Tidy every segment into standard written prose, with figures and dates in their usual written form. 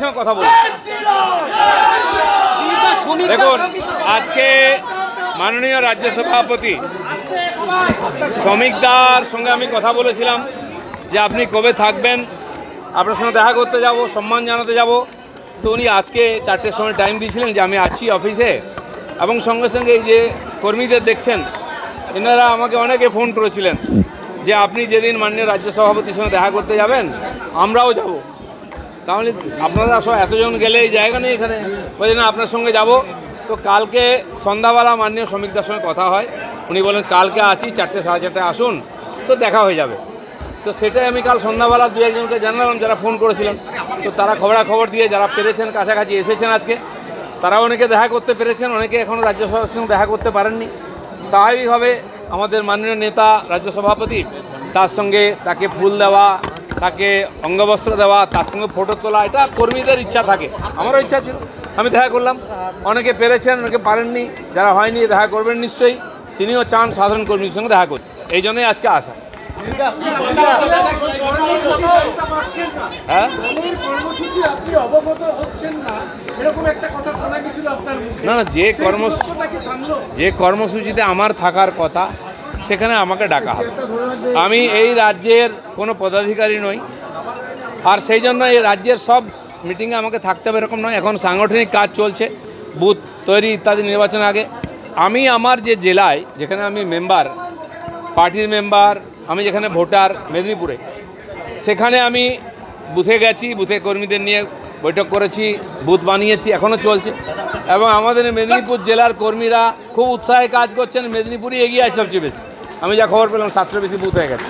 সঙ্গে কথা বলুন। দেখুন, আজকে মাননীয় রাজ্য সভাপতি শ্রমিকদার সঙ্গে আমি কথা বলেছিলাম যে আপনি কবে থাকবেন, আপনার সঙ্গে দেখা করতে যাব, সম্মান জানাতে যাব। তো উনি আজকে 4টের সময় টাইম দিয়েছিলেন যে আমি আছি অফিসে, এবং সঙ্গে সঙ্গে এই যে কর্মীদের দেখছেন এনারা আমাকে অনেকে ফোন করেছিলেন যে আপনি যেদিন মাননীয় রাজ্য সভাপতির সঙ্গে দেখা করতে যাবেন আমরাও যাব। তাহলে আপনারা সব এতজন গেলে এই জায়গা নেই এখানে, বলছেন না আপনার সঙ্গে যাব। তো কালকে সন্ধ্যাবেলা মাননীয় শ্রমিকদার সঙ্গে কথা হয়, উনি বলেন কালকে আছি 4টে সাড়ে 4টে আসুন, তো দেখা হয়ে যাবে। তো সেটাই আমি কাল সন্ধ্যাবেলা 2-1জনকে জানালাম যারা ফোন করেছিলেন। তো তারা খবরাখবর দিয়ে যারা পেরেছেন কাছাকাছি এসেছেন আজকে, তারাও অনেকে দেখা করতে পেরেছেন, অনেকে এখনও রাজ্য সভার সঙ্গে দেখা করতে পারেননি। স্বাভাবিকভাবে আমাদের মাননীয় নেতা রাজ্য সভাপতি তার সঙ্গে তাকে ফুল দেওয়া, তাকে অঙ্গবস্ত্র দেওয়া, তার সঙ্গে ফটো তোলা, এটা কর্মীদের ইচ্ছা থাকে, আমারও ইচ্ছা ছিল, আমি দেখা করলাম। অনেকে পেরেছেন, অনেকে পারেননি, যারা হয়নি দেখা করবেন নিশ্চয়ই। তিনিও চান সাধারণ কর্মীর সঙ্গে দেখা করতে, এই জন্যই আজকে আসা। হ্যাঁ, না না, যে কর্মসূচিতে আমার থাকার কথা সেখানে আমাকে ডাকা হবে। আমি এই রাজ্যের কোনো পদাধিকারী নই, আর সেই জন্য এই রাজ্যের সব মিটিংয়ে আমাকে থাকতে হবে এরকম নয়। এখন সাংগঠনিক কাজ চলছে, বুথ তৈরি ইত্যাদি, নির্বাচন আগে। আমি আমার যে জেলায় যেখানে আমি মেম্বার, পার্টির মেম্বার, আমি যেখানে ভোটার মেদিনীপুরে, সেখানে আমি বুথে গেছি, বুথে কর্মীদের নিয়ে বৈঠক করেছি, বুথ বানিয়েছি, এখনও চলছে। এবং আমাদের মেদিনীপুর জেলার কর্মীরা খুব উৎসাহে কাজ করছেন, মেদিনীপুরই এগিয়ে আছে সবচেয়ে বেশি। আমি যা খবর পেলাম 700 বেশি বুথ হয়ে গেছে।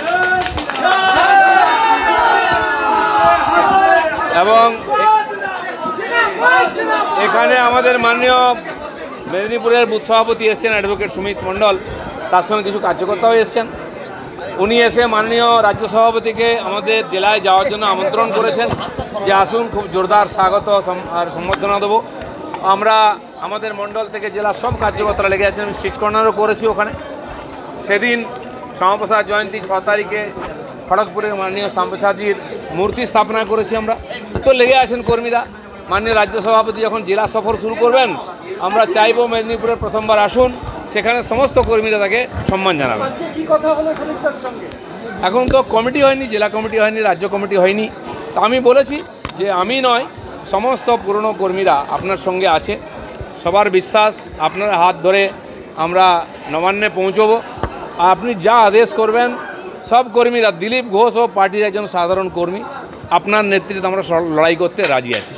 এবং এখানে আমাদের মাননীয় মেদিনীপুরের বুথ সভাপতি এসছেন অ্যাডভোকেট সুমিত মণ্ডল, তার সঙ্গে কিছু কার্যকর্তাও এসছেন। উনি এসে মাননীয় রাজ্য সভাপতিকে আমাদের জেলায় যাওয়ার জন্য আমন্ত্রণ করেছেন যে আসুন, খুব জোরদার স্বাগত আর সম্বর্ধনা দেবো। আমরা আমাদের মণ্ডল থেকে জেলার সব কার্যকর্তারা লেগে আছেন, আমি স্ট্রিট কর্নারও করেছি ওখানে। সেদিন শ্যামাপ্রসাদ জয়ন্তী 6 তারিখে খড়গপুরের মাননীয় শ্যামাপ্রসাদজির মূর্তি স্থাপনা করেছি আমরা। তো লেগে আছেন কর্মীরা। মাননীয় রাজ্য সভাপতি যখন জেলা সফর শুরু করবেন, আমরা চাইবো মেদিনীপুরের প্রথমবার আসুন, সেখানে সমস্ত কর্মীরা তাকে সম্মান জানাবেন। এখন তো কমিটি হয়নি, জেলা কমিটি হয়নি, রাজ্য কমিটি হয়নি। তো আমি বলেছি যে আমি নয়, সমস্ত পুরনো কর্মীরা আপনার সঙ্গে আছে, সবার বিশ্বাস আপনার হাত ধরে আমরা নবান্নে পৌঁছবো। আর আপনি যা আদেশ করবেন, সব কর্মীরা, দিলীপ ঘোষ ও পার্টির একজন সাধারণ কর্মী, আপনার নেতৃত্বে আমরা লড়াই করতে রাজি আছি।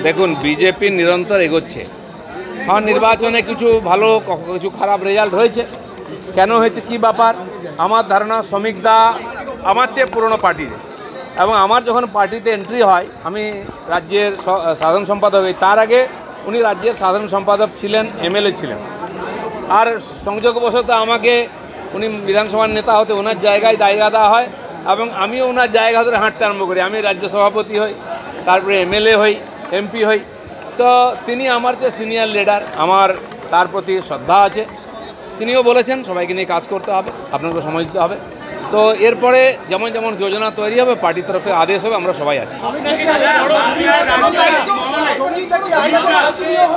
দেখুন, বিজেপি নিরন্তর এগোচ্ছে। হ্যাঁ, নির্বাচনে কিছু ভালো কিছু খারাপ রেজাল্ট হয়েছে। কেন হয়েছে, কী ব্যাপার, আমার ধারণা শ্রমিকদা আমার চেয়ে পুরনো পার্টির, এবং আমার যখন পার্টিতে এন্ট্রি হয়, আমি রাজ্যের সাধারণ সম্পাদক হই, তার আগে উনি রাজ্যের সাধারণ সম্পাদক ছিলেন, এমএলএ ছিলেন। আর সংযোগবশত আমাকে উনি বিধানসভার নেতা হতে ওনার জায়গায় জায়গা দেওয়া হয়, এবং আমিও ওনার জায়গা ধরে হাঁটতে আরম্ভ করি। আমি রাজ্য সভাপতি হই, তারপরে এমএলএ হই, এমপি হই। তো তিনি আমার যে সিনিয়র লিডার, আমার তার প্রতি শ্রদ্ধা আছে। তিনিও বলেছেন সবাইকে নিয়ে কাজ করতে হবে, আপনাকে সময় দিতে হবে। তো এরপরে যেমন যেমন যোজনা তৈরি হবে, পার্টির তরফে আদেশ হবে, আমরা সবাই আছি।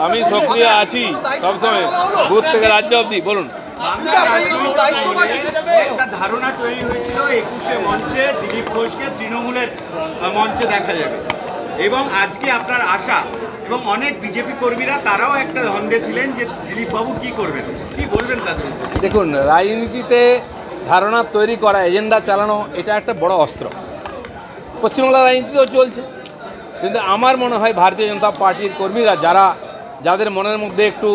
আমি সক্রিয় আছি সবসময়, বুথ থেকে রাজ্য অবধি। বলুন। একটা ধারণা তৈরি হয়েছিল 21শে মঞ্চে দিলীপ ঘোষকে তৃণমূলের মঞ্চে দেখা যাবে, এবং আজকে আপনার আশা, এবং অনেক বিজেপি কর্মীরা তারাও একটা দ্বন্দ্বে ছিলেন যে দিলীপবাবু কী করবেন, কি বলবেন তাদের? দেখুন, রাজনীতিতে ধারণা তৈরি করা, এজেন্ডা চালানো, এটা একটা বড় অস্ত্র। পশ্চিমবাংলার রাজনীতিতেও চলছে। কিন্তু আমার মনে হয় ভারতীয় জনতা পার্টির কর্মীরা, যাদের মনের মধ্যে একটু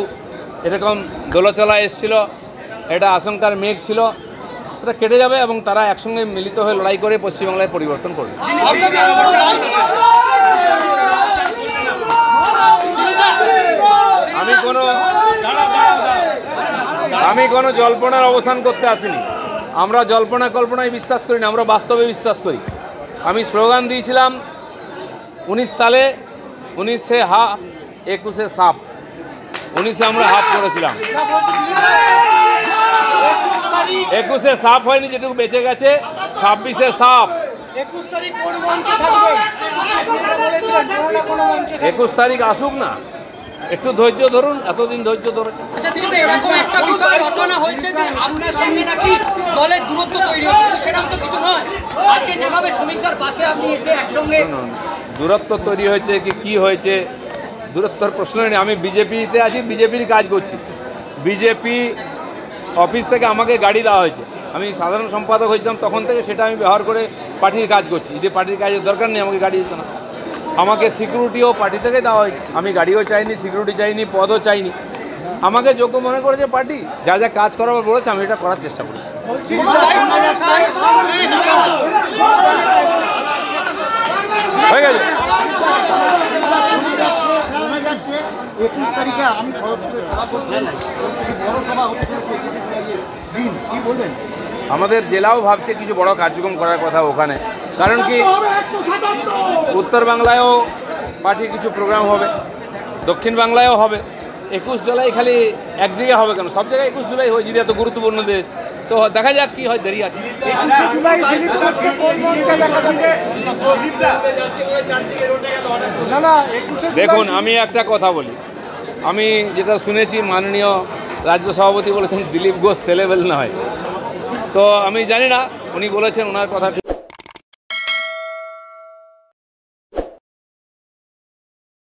এরকম দোলাচলা এসেছিল, এটা আশঙ্কার মেঘ ছিল, সেটা কেটে যাবে, এবং তারা একসঙ্গে মিলিত হয়ে লড়াই করে পশ্চিমবাংলায় পরিবর্তন করবে। আমি কোনো জল্পনার অবসান করতে আসিনি। আমরা জল্পনা কল্পনায় বিশ্বাস করি না, আমরা বাস্তবে বিশ্বাস করি। আমি স্লোগান দিয়েছিলাম 19 সালে 19 হা 21 সাপ, 19 আমরা হাফ করেছিলাম, 21 সাপ হয়নি, যেটুকু বেঁচে গেছে 26 সাপ। 21 তারিখ আসুক না, একটু ধৈর্য ধরুন, এতদিন ধৈর্য ধরেছে। আচ্ছা দিদি, এরকম একটা বিষয় ঘটনা হয়েছে যে আপনার সঙ্গে নাকি দলের দূরত্ব তৈরি হচ্ছে, কিন্তু সেরকম তো কিছু নয়। আজকে যেভাবে শ্রমিকদের পাশে আপনি এসে একসঙ্গে দূরত্ব তৈরি হয়েছে কি হয়েছে, দূরত্বর প্রশ্ন নেই। আমি বিজেপিতে আছি, বিজেপির কাজ করছি। বিজেপি অফিস থেকে আমাকে গাড়ি দেওয়া হয়েছে, আমি সাধারণ সম্পাদক হয়েছিলাম তখন থেকে, সেটা আমি ব্যবহার করে পার্টির কাজ করছি। যে পার্টির কাজের দরকার নেই, আমাকে গাড়ি দিত না। আমাকে সিকিউরিটিও পার্টি থেকে দেওয়া হয়েছে, আমি গাড়িও চাইনি, সিকিউরিটি চাইনি, পদও চাইনি। আমাকে যোগ্য মনে করেছে পার্টি, যা যা কাজ করাবার বলেছে আমি এটা করার চেষ্টা করেছি। হয়ে গেছে। 21 তারিখে আমি খড়গপুরে সভা করছি, বড় সভা হচ্ছে, দিন কি বলবেন? আমাদের জেলাও ভাবছে কিছু বড় কার্যক্রম করার কথা ওখানে, কারণ কি উত্তর বাংলায়ও পার্টির কিছু প্রোগ্রাম হবে, দক্ষিণ বাংলায়ও হবে। 21 জুলাই খালি এক জায়গায় হবে কেন, সব জায়গায় 21 জুলাই হয়, যদি এত গুরুত্বপূর্ণ দেশ। তো দেখা যাক কি হয়, দেরি আছে। দেখুন, আমি একটা কথা বলি, আমি যেটা শুনেছি মাননীয় রাজ্য সভাপতি বলেছেন দিলীপ ঘোষ সেলেবেল নয়, তো আমি জানি না, উনি বলেছেন ওনার কথা।